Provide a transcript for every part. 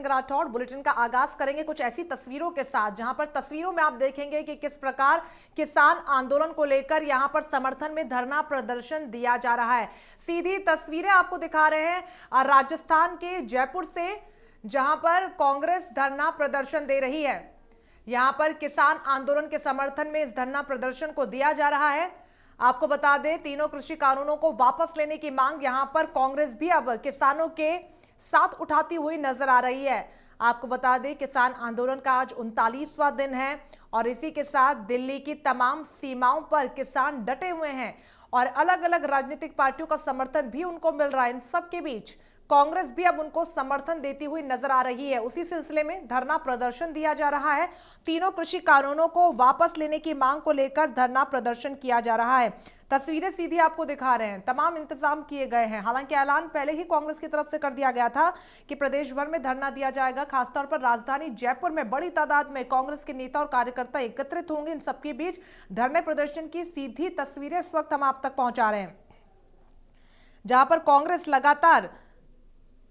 Singh Rathore. Bulletin का आगाज करेंगे कुछ ऐसी तस्वीरों के साथ, जहां पर तस्वीरों में आप देखेंगे कि किस प्रकार किसान आंदोलन को लेकर यहां पर समर्थन में धरना प्रदर्शन दिया जा रहा है। सीधी तस्वीरें आपको दिखा रहे हैं राजस्थान के जयपुर से, जहां पर कांग्रेस धरना प्रदर्शन दे रही है। यहां पर किसान आंदोलन के समर्थन में इस धरना प्रदर्शन को दिया जा रहा है। आपको बता दें, तीनों कृषि कानूनों को वापस लेने की मांग यहां पर कांग्रेस भी अब किसानों के साथ उठाती हुई नजर आ रही है। आपको बता दें, किसान आंदोलन का आज 39वां दिन है और इसी के साथ दिल्ली की तमाम सीमाओं पर किसान डटे हुए हैं और अलग अलग राजनीतिक पार्टियों का समर्थन भी उनको मिल रहा है। इन सब के बीच कांग्रेस भी अब उनको समर्थन देती हुई नजर आ रही है। उसी सिलसिले में धरना प्रदर्शन दिया जा रहा है। तीनों कृषि कानूनों को वापस लेने की मांग को लेकर धरना प्रदर्शन किया जा रहा है। तस्वीरें सीधी आपको दिखा रहे हैं। तमाम इंतजाम किए गए हैं। हालांकि ऐलान पहले ही कांग्रेस की तरफ से कर दिया गया था कि प्रदेश भर में धरना दिया जाएगा। खासतौर पर राजधानी जयपुर में बड़ी तादाद में कांग्रेस के नेता और कार्यकर्ता एकत्रित होंगे। इन सबके बीच धरने प्रदर्शन की सीधी तस्वीरें इस वक्त हम आप तक पहुंचा रहे हैं, जहां पर कांग्रेस लगातार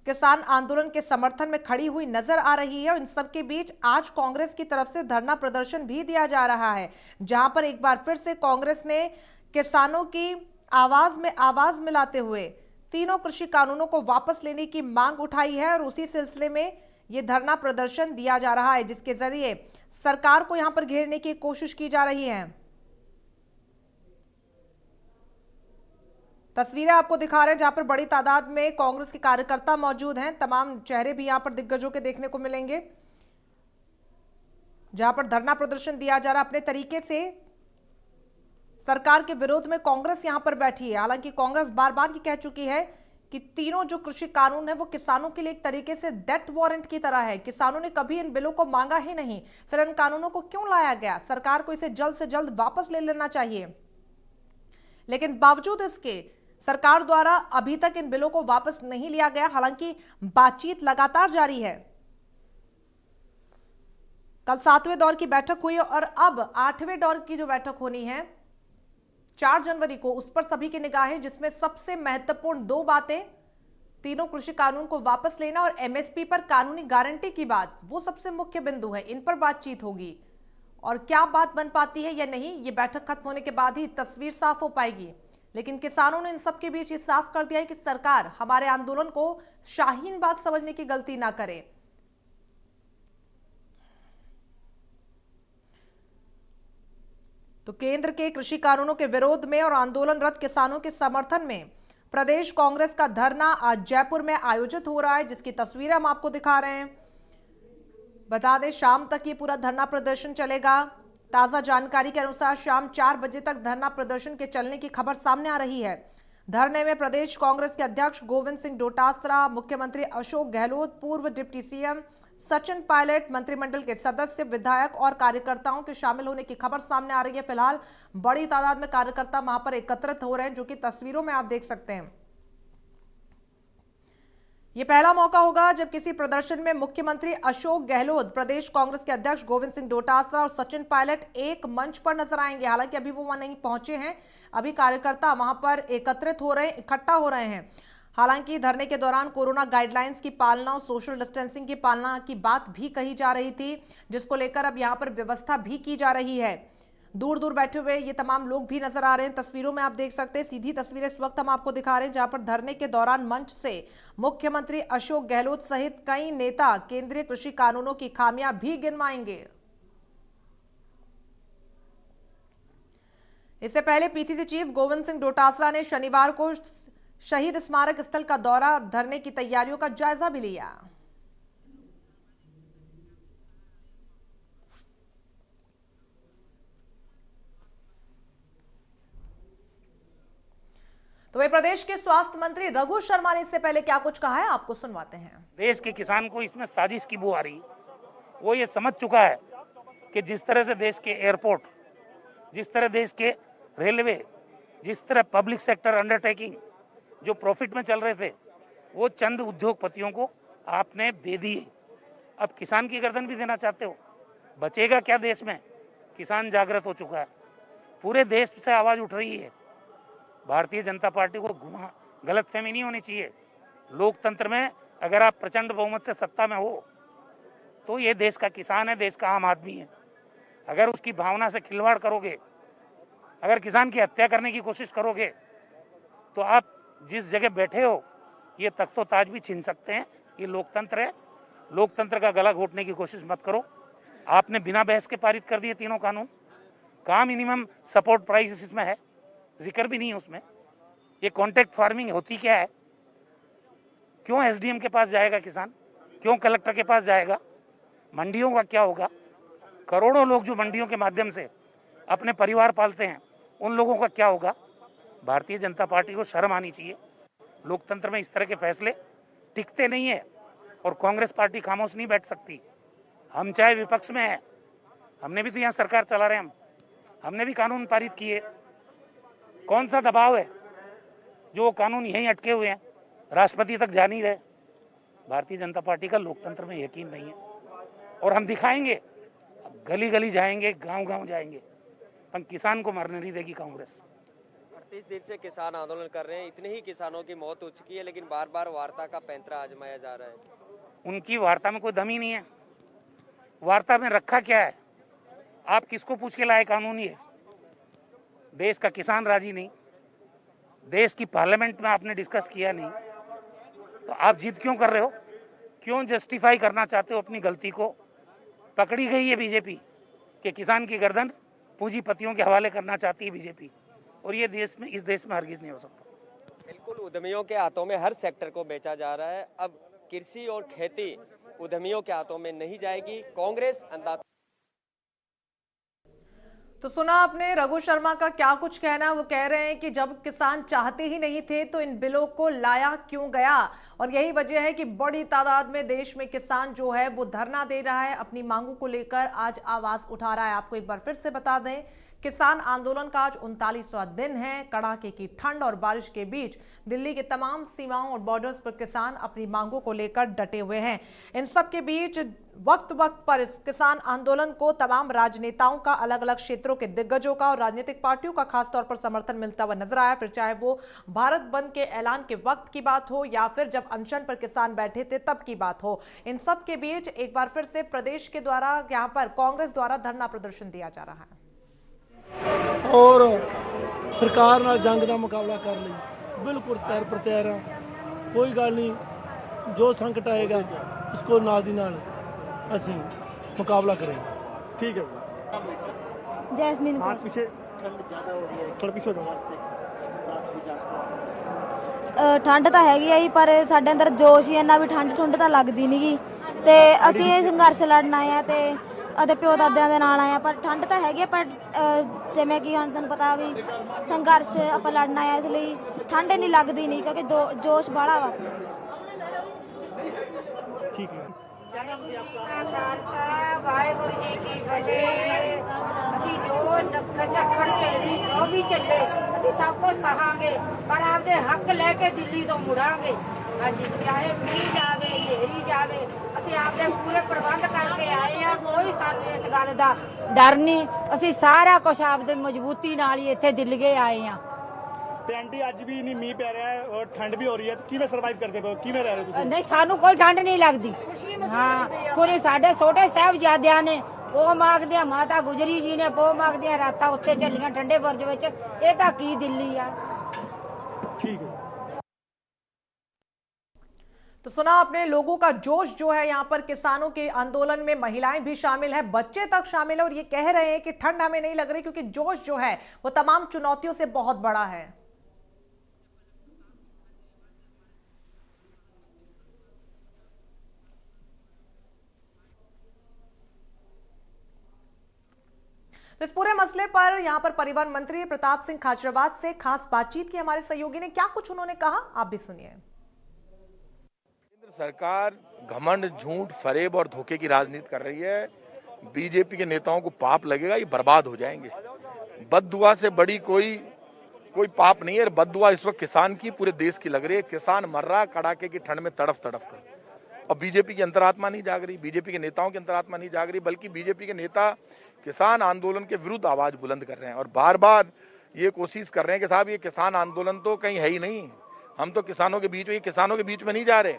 किसान आंदोलन के समर्थन में खड़ी हुई नजर आ रही है। और इन सबके बीच आज कांग्रेस की तरफ से धरना प्रदर्शन भी दिया जा रहा है, जहां पर एक बार फिर से कांग्रेस ने किसानों की आवाज में आवाज मिलाते हुए तीनों कृषि कानूनों को वापस लेने की मांग उठाई है। और उसी सिलसिले में यह धरना प्रदर्शन दिया जा रहा है, जिसके जरिए सरकार को यहां पर घेरने की कोशिश की जा रही है। तस्वीरें आपको दिखा रहे हैं, जहां पर बड़ी तादाद में कांग्रेस के कार्यकर्ता मौजूद हैं। तमाम चेहरे भी यहां पर दिग्गजों के देखने को मिलेंगे, जहां पर धरना प्रदर्शन दिया जा रहा है। अपने तरीके से सरकार के विरोध में कांग्रेस यहां पर बैठी है। हालांकि कांग्रेस बार बार ये कह चुकी है कि तीनों जो कृषि कानून है वो किसानों के लिए एक तरीके से डेथ वारंट की तरह है। किसानों ने कभी इन बिलों को मांगा ही नहीं, फिर इन कानूनों को क्यों लाया गया? सरकार को इसे जल्द से जल्द वापस ले लेना चाहिए। लेकिन बावजूद इसके सरकार द्वारा अभी तक इन बिलों को वापस नहीं लिया गया। हालांकि बातचीत लगातार जारी है। कल 7वें दौर की बैठक हुई और अब 8वें दौर की जो बैठक होनी है 4 जनवरी को, उस पर सभी की निगाहें, जिसमें सबसे महत्वपूर्ण 2 बातें, तीनों कृषि कानून को वापस लेना और एमएसपी पर कानूनी गारंटी की बात, वो सबसे मुख्य बिंदु है। इन पर बातचीत होगी और क्या बात बन पाती है या नहीं, ये बैठक खत्म होने के बाद ही तस्वीर साफ हो पाएगी। लेकिन किसानों ने इन सबके बीच ये साफ कर दिया है कि सरकार हमारे आंदोलन को शाहीन बाग समझने की गलती ना करे। तो केंद्र के कृषि कानूनों के विरोध में और आंदोलनरत किसानों के समर्थन में प्रदेश कांग्रेस का धरना आज जयपुर में आयोजित हो रहा है, जिसकी तस्वीरें हम आपको दिखा रहे हैं। बता दें, शाम तक ये पूरा धरना प्रदर्शन चलेगा। ताजा जानकारी के अनुसार शाम 4 बजे तक धरना प्रदर्शन के चलने की खबर सामने आ रही है। धरने में प्रदेश कांग्रेस के अध्यक्ष गोविंद सिंह डोटासरा, मुख्यमंत्री अशोक गहलोत, पूर्व डिप्टी सीएम सचिन पायलट, मंत्रिमंडल के सदस्य, विधायक और कार्यकर्ताओं के शामिल होने की खबर सामने आ रही है। फिलहाल बड़ी तादाद में कार्यकर्ता वहां पर एकत्रित हो रहे हैं, जो कि तस्वीरों में आप देख सकते हैं। यह पहला मौका होगा जब किसी प्रदर्शन में मुख्यमंत्री अशोक गहलोत, प्रदेश कांग्रेस के अध्यक्ष गोविंद सिंह डोटासरा और सचिन पायलट एक मंच पर नजर आएंगे। हालांकि अभी वो वहां नहीं पहुंचे हैं, अभी कार्यकर्ता वहां पर एकत्रित हो रहे हैं, इकट्ठा हो रहे हैं। हालांकि धरने के दौरान कोरोना गाइडलाइंस की पालना और सोशल डिस्टेंसिंग की पालना की बात भी कही जा रही थी, जिसको लेकर अब यहां पर व्यवस्था भी की जा रही है। दूर दूर बैठे हुए ये तमाम लोग भी नजर आ रहे हैं। तस्वीरों में आप देख सकते हैं, सीधी तस्वीरें इस वक्त हम आपको दिखा रहे हैं, जहां पर धरने के दौरान मंच से मुख्यमंत्री अशोक गहलोत सहित कई नेता केंद्रीय कृषि कानूनों की खामियां भी गिनवाएंगे। इससे पहले पीसीसी चीफ गोविंद सिंह डोटासरा ने शनिवार को शहीद स्मारक स्थल का दौरा, धरने की तैयारियों का जायजा भी लिया। तो वे प्रदेश के स्वास्थ्य मंत्री रघु शर्मा ने इससे पहले क्या कुछ कहा है, आपको सुनवाते हैं। देश के किसान को इसमें साजिश की बू आ रही, वो ये समझ चुका है कि जिस तरह से देश के एयरपोर्ट, जिस तरह देश के रेलवे, जिस तरह पब्लिक सेक्टर अंडरटेकिंग जो प्रॉफिट में चल रहे थे, वो चंद उद्योगपतियों को आपने दे दिए। अब किसान की गर्दन भी देना चाहते हो, बचेगा क्या देश में? किसान जागृत हो चुका है, पूरे देश से आवाज उठ रही है। भारतीय जनता पार्टी को गलतफहमी नहीं होनी चाहिए। लोकतंत्र में अगर आप प्रचंड बहुमत से सत्ता में हो तो ये देश का किसान है, देश का आम आदमी है। अगर उसकी भावना से खिलवाड़ करोगे, अगर किसान की हत्या करने की कोशिश करोगे, तो आप जिस जगह बैठे हो ये तख्तो ताज भी छीन सकते हैं। ये लोकतंत्र है, लोकतंत्र का गला घोटने की कोशिश मत करो। आपने बिना बहस के पारित कर दिए तीनों कानून। कहाँ मिनिमम सपोर्ट प्राइस इसमें है, जिक्र भी नहीं है उसमें। ये कॉन्ट्रैक्ट फार्मिंग होती क्या है? क्यों एसडीएम के पास जाएगा किसान? क्यों कलेक्टर के पास जाएगा? मंडियों का क्या होगा? करोड़ों लोग जो मंडियों के माध्यम से अपने परिवार पालते हैं, उन लोगों का क्या होगा? भारतीय जनता पार्टी को शर्म आनी चाहिए। लोकतंत्र में इस तरह के फैसले टिकते नहीं है और कांग्रेस पार्टी खामोश नहीं बैठ सकती। हम चाहे विपक्ष में है, हमने भी तो यहाँ सरकार चला रहे हैं, हमने भी कानून पारित किए। कौन सा दबाव है जो कानून यहीं अटके हुए हैं, राष्ट्रपति तक जा नहीं रहे? भारतीय जनता पार्टी का लोकतंत्र में यकीन नहीं है और हम दिखाएंगे। गली गली जाएंगे, गांव गांव जाएंगे, पर किसान को मरने नहीं देगी कांग्रेस। 38 दिन से किसान आंदोलन कर रहे हैं, इतने ही किसानों की मौत हो चुकी है, लेकिन बार बार वार्ता का पैंतरा आजमाया जा रहा है। उनकी वार्ता में कोई दम ही नहीं है। वार्ता में रखा क्या है? आप किसको पूछ के लाए कानून? ये देश का किसान राजी नहीं, देश की पार्लियामेंट में आपने डिस्कस किया नहीं, तो आप जिद क्यों कर रहे हो? क्यों जस्टिफाई करना चाहते हो अपनी गलती को? पकड़ी गई है बीजेपी कि किसान की गर्दन पूंजीपतियों के हवाले करना चाहती है बीजेपी, और ये इस देश में हरगिज नहीं हो सकता। बिल्कुल, उद्यमियों के हाथों में हर सेक्टर को बेचा जा रहा है। अब कृषि और खेती उद्यमियों के हाथों में नहीं जाएगी। कांग्रेस अन्नदाता। तो सुना आपने रघु शर्मा का क्या कुछ कहना है। वो कह रहे हैं कि जब किसान चाहते ही नहीं थे तो इन बिलों को लाया क्यों गया, और यही वजह है कि बड़ी तादाद में देश में किसान जो है वो धरना दे रहा है, अपनी मांगों को लेकर आज आवाज उठा रहा है। आपको एक बार फिर से बता दें, किसान आंदोलन का आज 39वां दिन है। कड़ाके की ठंड और बारिश के बीच दिल्ली के तमाम सीमाओं और बॉर्डर्स पर किसान अपनी मांगों को लेकर डटे हुए हैं। इन सब के बीच वक्त वक्त पर इस किसान आंदोलन को तमाम राजनेताओं का, अलग अलग क्षेत्रों के दिग्गजों का और राजनीतिक पार्टियों का खासतौर पर समर्थन मिलता हुआ नजर आया। फिर चाहे वो भारत बंद के ऐलान के वक्त की बात हो या फिर जब अनशन पर किसान बैठे थे तब की बात हो। इन सब के बीच एक बार फिर से प्रदेश के द्वारा यहाँ पर कांग्रेस द्वारा धरना प्रदर्शन दिया जा रहा है और सरकार नाल जंग का मुकाबला कर ली। बिल्कुल तैयार पर तैयार हाँ, कोई गल नहीं, जो संकट आएगा उसको नाल दी नाल असीं मुकाबला करेंगे। ठीक है। जैस्मिन को पीछे ठंड ज़्यादा हो रही है, थोड़ा पीछे हो जाओ। ਠੰਡ ਤਾਂ ਹੈਗੀ ਆ ਜੀ, ਪਰ ਸਾਡੇ ਅੰਦਰ ਜੋਸ਼ ਹੀ ਇੰਨਾ ਵੀ ਠੰਡ ਤਾਂ ਲੱਗਦੀ ਨਹੀਂਗੀ ਤੇ ਅਸੀਂ ਇਹ ਸੰਘਰਸ਼ ਲੜਨ ਆਏ ਆ ਤੇ ਅਤੇ ਪਿਓ ਦਾਦਿਆਂ ਦੇ ਨਾਲ ਆਏ ਆ। ਪਰ ਠੰਡ ਤਾਂ ਹੈਗੀ ਆ, ਪਰ ਜਿਵੇਂ ਕਿ ਹੁਣ ਤੁਹਾਨੂੰ ਪਤਾ ਵੀ ਸੰਘਰਸ਼ ਆਪਾਂ ਲੜਨ ਆਏ ਆ, ਇਸ ਲਈ ਠੰਡ ਨਹੀਂ ਲੱਗਦੀ ਨਹੀਂ ਕਿਉਂਕਿ ਜੋਸ਼ ਬਾਹਲਾ ਵਾ। ठीक है। ਖਾਲਸਾ ਵਾਹਿਗੁਰੂ ਜੀ ਕੀ ਫਤਿਹ। ਅਸੀਂ ਜੋ ਝੱਖੜ ਝੇਲੀ ਜੋ ਵੀ ਚੱਲੇ ਅਸੀਂ ਸਭ ਕੁਝ ਸਹਾਂਗੇ, ਪਰ ਆਪਦੇ ਹੱਕ ਲੈ ਕੇ ਦਿੱਲੀ ਤੋਂ ਮੁੜਾਂਗੇ। ਹਾਂਜੀ, ਚਾਹੇ ਮੀਂਹ ਜਾਵੇ, ਹਨੇਰੀ ਜਾਵੇ, ਅਸੀਂ ਆਪਦੇ ਪੂਰੇ ਪ੍ਰਬੰਧ ਕਰਕੇ ਆਏ ਆ। ਕੋਈ ਸਾਨੂੰ ਇਸ ਗੱਲ ਦਾ ਡਰ ਨਹੀਂ। ਅਸੀਂ ਸਾਰਾ ਕੁਝ ਆਪਦੇ ਮਜ਼ਬੂਤੀ ਨਾਲ ਹੀ ਇੱਥੇ ਦਿੱਲੀਏ ਆਏ ਆ। ਤੇ ਆਂਟੀ ਅੱਜ ਵੀ ਨਹੀਂ ਮੀਂਹ ਪੈ ਰਿਹਾ ਹੈ ਔਰ ਠੰਡ ਵੀ ਹੋ ਰਹੀ ਹੈ, ਤਾਂ ਕਿਵੇਂ ਸਰਵਾਈਵ ਕਰਦੇ ਪਏ ਹੋ, ਕਿਵੇਂ ਰਹਿ ਰਹੇ ਹੋ ਤੁਸੀਂ? ਨਹੀਂ, ਸਾਨੂੰ ਕੋਈ ਠੰਡ ਨਹੀਂ ਲੱਗਦੀ। ਹਾਂ, ਕੋਈ ਸਾਡੇ ਛੋਟੇ ਸਾਹਿਬਜ਼ਾਦਿਆਂ ਨੇ ਉਹ ਮੰਗਦੇ ਆ, ਮਾਤਾ ਗੁਜਰੀ ਜੀ ਨੇ ਉਹ ਮੰਗਦੇ ਆ, ਰਾਤਾਂ ਉੱਥੇ ਚੱਲੀਆਂ ਠੰਡੇ ਬੁਰਜ ਵਿੱਚ। ਇਹ ਤਾਂ ਕੀ ਦਿੱਲੀ ਆ। ठीक है। तो सुना आपने लोगों का जोश जो है। यहाँ पर किसानों के आंदोलन में महिलाएं भी शामिल है, बच्चे तक शामिल है और ये कह रहे हैं कि ठंड हमें नहीं लग रही क्योंकि जोश जो है वो तमाम चुनौतियों से बहुत बड़ा है। तो इस पूरे मसले पर यहाँ पर परिवहन मंत्री प्रताप सिंह खाचरियावास से खास बातचीत की हमारे सहयोगी ने। क्या कुछ उन्होंने कहा, आप भी सुनिए। केंद्र सरकार घमंड, झूठ, फरेब और धोखे की राजनीति कर रही है। बीजेपी के नेताओं को पाप लगेगा, ये बर्बाद हो जाएंगे। बद्दुआ से बड़ी कोई पाप नहीं है। बद्दुआ इस वक्त किसान की, पूरे देश की लग रही है। किसान मर रहा कड़ाके की ठंड में तड़फ कर, और बीजेपी की अंतरात्मा नहीं जाग रही, बीजेपी के नेताओं की अंतरात्मा नहीं जाग रही, बल्कि बीजेपी के नेता किसान आंदोलन के विरुद्ध आवाज बुलंद कर रहे हैं और बार बार ये कोशिश कर रहे हैं कि साहब ये किसान आंदोलन तो कहीं है ही नहीं, हम तो किसानों के बीच में नहीं जा रहे।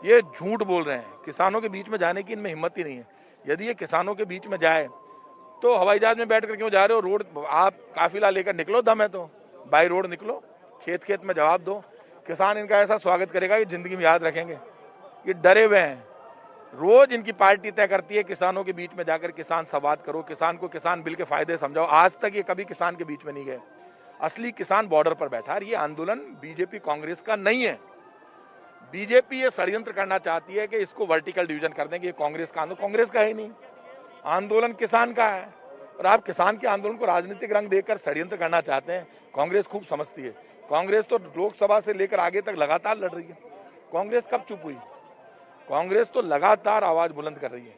ये झूठ बोल रहे हैं। किसानों के बीच में जाने की इनमें हिम्मत ही नहीं है। यदि ये किसानों के बीच में जाए तो हवाई जहाज में बैठ कर क्यों जा रहे हो? रोड आप काफिला लेकर निकलो, दम है तो बाई रोड निकलो, खेत खेत में जवाब दो। किसान इनका ऐसा स्वागत करेगा कि जिंदगी में याद रखेंगे। ये डरे हुए हैं। रोज इनकी पार्टी तय करती है किसानों के बीच में जाकर किसान संवाद करो, किसान को किसान बिल के फायदे समझाओ। आज तक ये कभी किसान के बीच में नहीं गए। असली किसान बॉर्डर पर बैठा है। ये आंदोलन बीजेपी कांग्रेस का नहीं है। बीजेपी ये षड्यंत्र करना चाहती है कि इसको वर्टिकल डिवीजन कर देंगे। ये कांग्रेस का आंदोलन, कांग्रेस का ही नहीं, आंदोलन किसान का है। और आप किसान के आंदोलन को राजनीतिक रंग देकर षड्यंत्र करना चाहते हैं। कांग्रेस खूब समझती है। कांग्रेस तो लोकसभा से लेकर आगे तक लगातार लड़ रही है। कांग्रेस कब चुप हुई? कांग्रेस तो लगातार आवाज बुलंद कर रही है।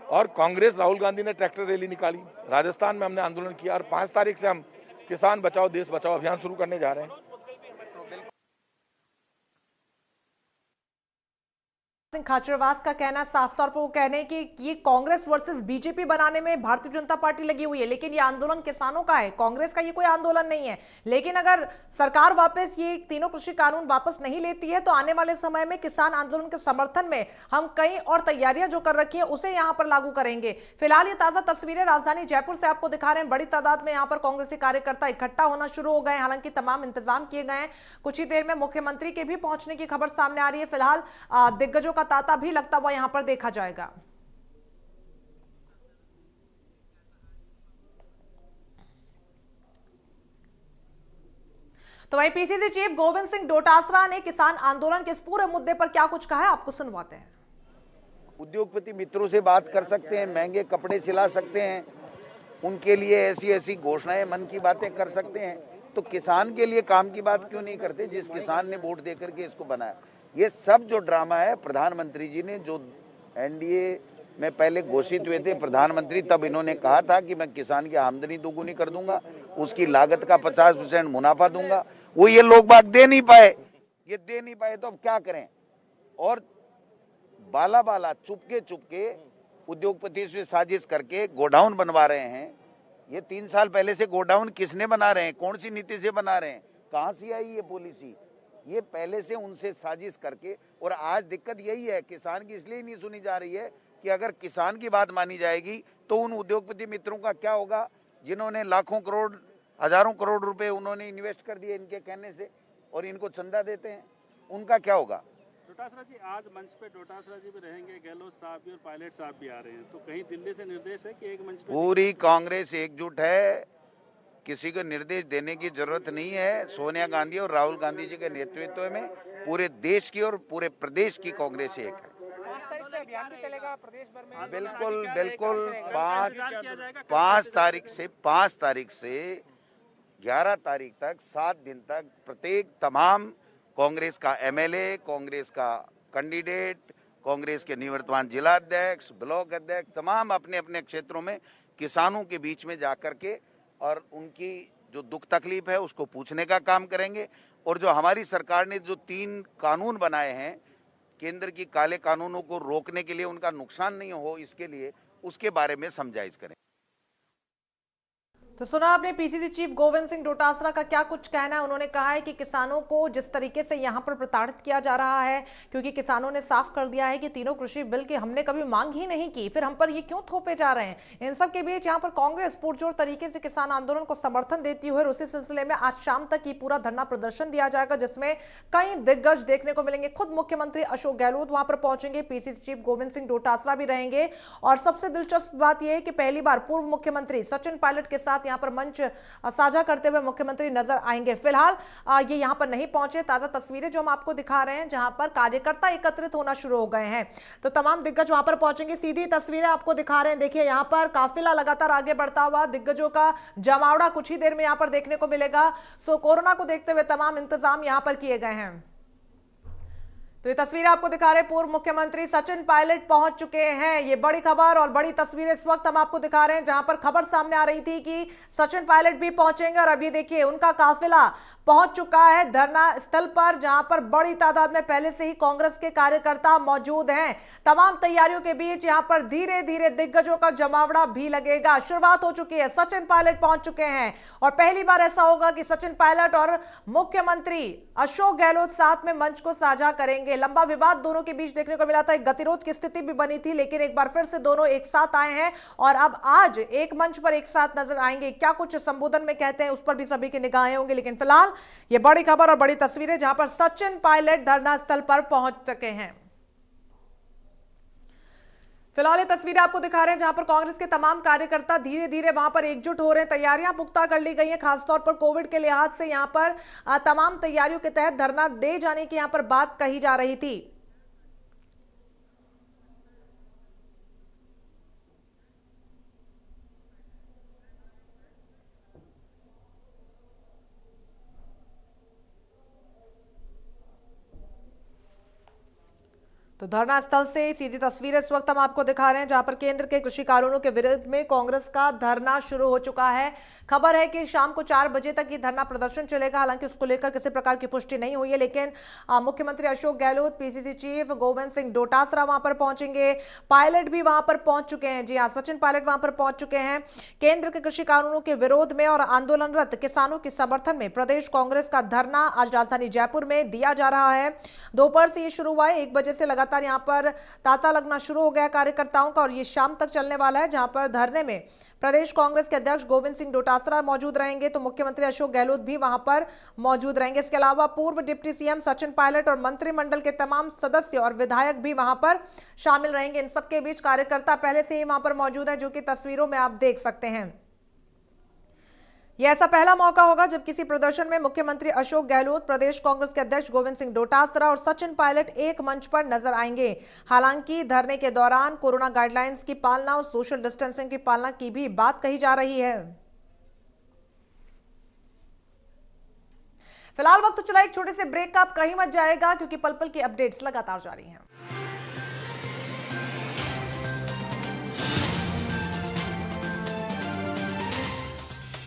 और कांग्रेस, राहुल गांधी ने ट्रैक्टर रैली निकाली, राजस्थान में हमने आंदोलन किया, और 5 तारीख से हम किसान बचाओ देश बचाओ अभियान शुरू करने जा रहे हैं। सिंह खाचरवास का कहना साफ तौर पर वो कहने हैं कि ये कांग्रेस वर्सेस बीजेपी बनाने में भारतीय जनता पार्टी लगी हुई है, लेकिन ये आंदोलन किसानों का है, कांग्रेस का ये कोई आंदोलन नहीं है। लेकिन अगर सरकार वापस ये तीनों कृषि कानून वापस नहीं लेती है तो आने वाले समय में किसान आंदोलन के समर्थन में हम कई और तैयारियां जो कर रखी है उसे यहां पर लागू करेंगे। फिलहाल ये ताजा तस्वीरें राजधानी जयपुर से आपको दिखा रहे हैं। बड़ी तादाद में यहां पर कांग्रेसी कार्यकर्ता इकट्ठा होना शुरू हो गए। हालांकि तमाम इंतजाम किए गए हैं। कुछ ही देर में मुख्यमंत्री के भी पहुंचने की खबर सामने आ रही है। फिलहाल दिग्गजों का तांता भी लगता हुआ यहां पर देखा जाएगा। तो वहीं पीसीसी चीफ गोविंद सिंह डोटासरा ने किसान आंदोलन के इस पूरे मुद्दे पर क्या कुछ कहा है, आपको सुनवाते हैं। उद्योगपति मित्रों से बात कर सकते हैं, महंगे कपड़े सिला सकते हैं, उनके लिए ऐसी ऐसी घोषणाएं, मन की बातें कर सकते हैं। तो किसान के लिए काम की बात क्यों नहीं करते, जिस किसान ने वोट दे करके इसको बनाया। ये सब जो ड्रामा है, प्रधानमंत्री जी ने जो एनडीए में पहले घोषित हुए थे प्रधानमंत्री, तब इन्होंने कहा था कि मैं किसान की आमदनी दोगुनी कर दूंगा, उसकी लागत का 50% मुनाफा दूंगा। वो ये लोग बात दे नहीं पाए। ये दे नहीं पाए तो अब क्या करें? और बाला बाला चुपके उद्योगपति से साजिश करके गोडाउन बनवा रहे हैं। ये 3 साल पहले से गोडाउन किसने बना रहे हैं, कौन सी नीति से बना रहे हैं, कहां से आई ये पॉलिसी? ये पहले से उनसे साजिश करके। और आज दिक्कत यही है, किसान की इसलिए नहीं सुनी जा रही है कि अगर किसान की बात मानी जाएगी तो उन उद्योगपति मित्रों का क्या होगा जिन्होंने लाखों करोड़, हजारों करोड़ रुपए उन्होंने इन्वेस्ट कर दिए इनके कहने से और इनको चंदा देते हैं, उनका क्या होगा? डोटासरा जी, आज मंच पे डोटासरा जी भी रहेंगे, गहलोत साहब भी और पायलट साहब भी आ रहे हैं, तो कहीं दिल्ली से निर्देश है कि एक मंच पे पूरी कांग्रेस एकजुट है, किसी को निर्देश देने की जरूरत नहीं है। सोनिया गांधी और राहुल गांधी जी के नेतृत्व में पूरे देश की और पूरे प्रदेश की कांग्रेस एक है। 5 तारीख से अभियान भी चलेगा प्रदेश भर में। बिल्कुल 5 तारीख से 11 तारीख तक 7 दिन तक प्रत्येक तमाम कांग्रेस का एमएलए, कांग्रेस का कैंडिडेट, कांग्रेस के निवर्तमान जिला अध्यक्ष, ब्लॉक अध्यक्ष, तमाम अपने अपने क्षेत्रों में किसानों के बीच में जाकर के और उनकी जो दुख तकलीफ है उसको पूछने का काम करेंगे। और जो हमारी सरकार ने जो 3 कानून बनाए हैं, केंद्र की काले कानूनों को रोकने के लिए, उनका नुकसान नहीं हो इसके लिए, उसके बारे में समझाइश करें। तो सुना आपने पीसीसी चीफ गोविंद सिंह डोटासरा का क्या कुछ कहना है। उन्होंने कहा है कि किसानों को जिस तरीके से यहां पर प्रताड़ित किया जा रहा है, क्योंकि किसानों ने साफ कर दिया है कि तीनों कृषि बिल की हमने कभी मांग ही नहीं की, फिर हम पर ये क्यों थोपे जा रहे हैं। इन सब के बीच यहां पर कांग्रेस पुरजोर तरीके से किसान आंदोलन को समर्थन देती हुई, उसी सिलसिले में आज शाम तक ये पूरा धरना प्रदर्शन दिया जाएगा, जिसमें कई दिग्गज देखने को मिलेंगे। खुद मुख्यमंत्री अशोक गहलोत वहां पर पहुंचेंगे, पीसीसी चीफ गोविंद सिंह डोटासरा भी रहेंगे। और सबसे दिलचस्प बात यह है कि पहली बार पूर्व मुख्यमंत्री सचिन पायलट के साथ यहां पर मंच साझा करते हुए मुख्यमंत्री नजर आएंगे। फिलहाल ये यहां पर नहीं पहुंचे। ताजा तस्वीरें जो हम आपको दिखा रहे हैं, जहां पर कार्यकर्ता एकत्रित होना शुरू हो गए हैं, तो तमाम दिग्गज वहां पर पहुंचेंगे। सीधी तस्वीरें आपको दिखा रहे हैं। देखिए यहां पर काफिला लगातार आगे बढ़ता हुआ, दिग्गजों का जमावड़ा कुछ ही देर में यहां पर देखने को मिलेगा। सो कोरोना को देखते हुए तमाम इंतजाम यहां पर किए गए हैं। तो ये तस्वीर आपको दिखा रहे हैं, पूर्व मुख्यमंत्री सचिन पायलट पहुंच चुके हैं। ये बड़ी खबर और बड़ी तस्वीरें इस वक्त हम आपको दिखा रहे हैं, जहां पर खबर सामने आ रही थी कि सचिन पायलट भी पहुंचेंगे और अभी देखिए उनका काफिला पहुंच चुका है धरना स्थल पर, जहां पर बड़ी तादाद में पहले से ही कांग्रेस के कार्यकर्ता मौजूद हैं। तमाम तैयारियों के बीच यहां पर धीरे धीरे दिग्गजों का जमावड़ा भी लगेगा। शुरुआत हो चुकी है, सचिन पायलट पहुंच चुके हैं और पहली बार ऐसा होगा कि सचिन पायलट और मुख्यमंत्री अशोक गहलोत साथ में मंच को साझा करेंगे। होंगे। लंबा विवाद दोनों के बीच देखने को मिला था, एक गतिरोध की स्थिति भी बनी थी, लेकिन एक बार फिर से दोनों एक साथ आए हैं और अब आज एक मंच पर एक साथ नजर आएंगे। क्या कुछ संबोधन में कहते हैं उस पर भी सभी की निगाहें होंगी, लेकिन फिलहाल ये बड़ी खबर और बड़ी तस्वीरें जहां पर सचिन पायलट धरना स्थल पर पहुंच चुके हैं। फिलहाल ये तस्वीरें आपको दिखा रहे हैं जहां पर कांग्रेस के तमाम कार्यकर्ता धीरे धीरे वहां पर एकजुट हो रहे हैं। तैयारियां पुख्ता कर ली गई हैं, खासतौर पर कोविड के लिहाज से यहां पर तमाम तैयारियों के तहत धरना दे जाने की यहां पर बात कही जा रही थी। तो धरना स्थल से सीधी तस्वीरें इस वक्त हम आपको दिखा रहे हैं जहां पर केंद्र के कृषि कानूनों के विरोध में कांग्रेस का धरना शुरू हो चुका है। खबर है कि शाम को 4 बजे तक ये धरना प्रदर्शन चलेगा। हालांकि उसको लेकर किसी प्रकार की पुष्टि नहीं हुई है, लेकिन मुख्यमंत्री अशोक गहलोत, पीसीसी चीफ गोविंद सिंह डोटासरा वहां पर पहुंचेंगे। पायलट भी वहां पर पहुंच चुके हैं। जी हां, सचिन पायलट वहां पर पहुंच चुके हैं। केंद्र के कृषि कानूनों के विरोध में और आंदोलनरत किसानों के समर्थन में प्रदेश कांग्रेस का धरना आज राजधानी जयपुर में दिया जा रहा है। दोपहर से ये शुरू हुआ है, 1 बजे से लगातार यहां पर तांता लगना शुरू हो गया कार्यकर्ताओं का और ये शाम तक चलने वाला है, जहां पर धरने में प्रदेश कांग्रेस के अध्यक्ष गोविंद सिंह डोटासरा मौजूद रहेंगे, तो मुख्यमंत्री अशोक गहलोत भी वहां पर मौजूद रहेंगे। इसके अलावा पूर्व डिप्टी सीएम सचिन पायलट और मंत्रिमंडल के तमाम सदस्य और विधायक भी वहां पर शामिल रहेंगे। इन सबके बीच कार्यकर्ता पहले से ही वहां पर मौजूद है, जो कि तस्वीरों में आप देख सकते हैं। यह ऐसा पहला मौका होगा जब किसी प्रदर्शन में मुख्यमंत्री अशोक गहलोत, प्रदेश कांग्रेस के अध्यक्ष गोविंद सिंह डोटासरा और सचिन पायलट एक मंच पर नजर आएंगे। हालांकि धरने के दौरान कोरोना गाइडलाइंस की पालना और सोशल डिस्टेंसिंग की पालना की भी बात कही जा रही है। फिलहाल वक्त चला एक छोटे से ब्रेक का, आप कहीं मत जाएगा क्योंकि पल पल की अपडेट्स लगातार जारी हैं।